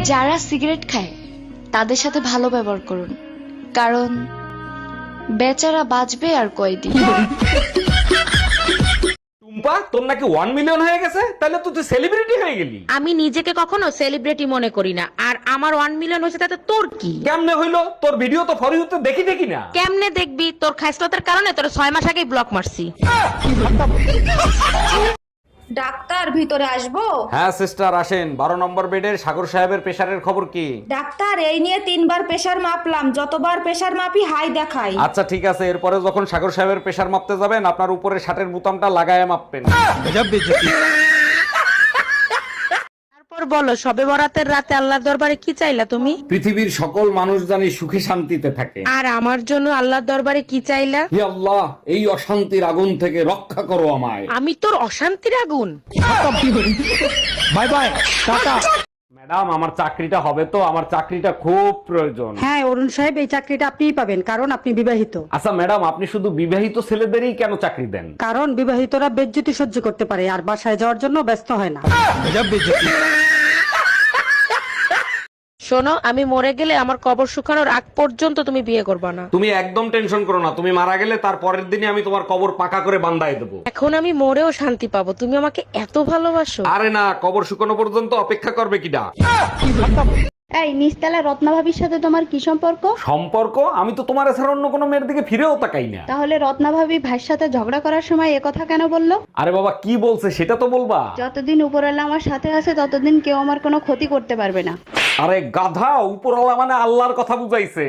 যারা সিগারেট খায় তাদের সাথে ভালো ব্যবহার করুন, কারণ বেচারা বাঁচবে আর কয়দিন। টুম্পা, তোর নাকি 1 মিলিয়ন হয়ে গেছে? তাহলে তো তুই সেলিব্রিটি হয়ে গেলি। আমি নিজেকে কখনো সেলিব্রিটি মনে করি না, আর আমার 1 মিলিয়ন হয়েছে তাতে তোর কি? কেমনে হইলো? তোর ভিডিও তো ফর ইউতে দেখি না। কেমনে দেখবি? তোর খাইসলতার কারণে তোর 6 মাস আগেই ব্লক মারছি। ডাক্তার, ভিতরে আসবো? হ্যাঁ সিস্টার, আসেন। 12 নম্বর বেডের সাগর সাহেবের প্রেসারের খবর কি? ডাক্তার, এই নিয়ে 3বার প্রেসার মাপলাম, যতবার প্রেসার মাপি হাই দেখাই। আচ্ছা ঠিক আছে, এরপরে যখন সাগর সাহেবের প্রেসার মাপতে যাবেন আপনার উপরে শার্টের বোতামটা লাগায় মাপবেন। তারপর বলো, সবে বরাতের রাতে আল্লাহর দরবারে কি চাইলা তুমি? পৃথিবীর সকল মানুষ জানি সুখে শান্তিতে থাকে। আর আমার জন্য আল্লাহর দরবারে কি চাইলা? হে আল্লাহ, এই অশান্তির আগুন থেকে রক্ষা করো আমায়। আমি তোর অশান্তির আগুন। Bye bye, tata. ম্যাডাম, আমার চাকরিটা হবে তো? আমার চাকরিটা খুব প্রয়োজন। হ্যাঁ অরুণ সাহেব, এই চাকরিটা আপনিই পাবেন, কারণ আপনি বিবাহিত। আচ্ছা ম্যাডাম, আপনি শুধু বিবাহিত ছেলেদেরই কেন চাকরি দেন? কারণ বিবাহিতরা বেজ্জতি সহ্য করতে পারে আর বাসায় যাওয়ার জন্য ব্যস্ত হয় না। শোনো, আমি মরে গেলে আমার কবর শুকানোর আগ পর্যন্ত তুমি বিয়ে করবে না। তুমি একদম টেনশন করো না, তুমি মারা গেলে তার পরের দিনই আমি তোমার কবর পাকা করে বান্ধায় দেবো। এখন আমি মরেও শান্তি পাবো, তুমি আমাকে এত ভালোবাসো। আরে না, কবর শুকানো পর্যন্ত অপেক্ষা করবে কিডা? এই নিস্তালা রত্না ভাবির সাথে তোমার কি সম্পর্ক? সম্পর্ক? আমি তো তোমার ছাড়া অন্য কোনো মেয়ের দিকে ফিরেও তাকাই না। তাহলে রত্না ভাবি ভাইয়ের সাথে ঝগড়া করার সময় এ কথা কেন বললো? আরে বাবা, কি বলছে সেটা তো বলবা। যতদিন উপরওয়ালা আমার সাথে আছে ততদিন কেউ আমার কোনো ক্ষতি করতে পারবে না। আরে গাধা, উপরওয়ালা মানে আল্লাহর কথা বুঝাইছে।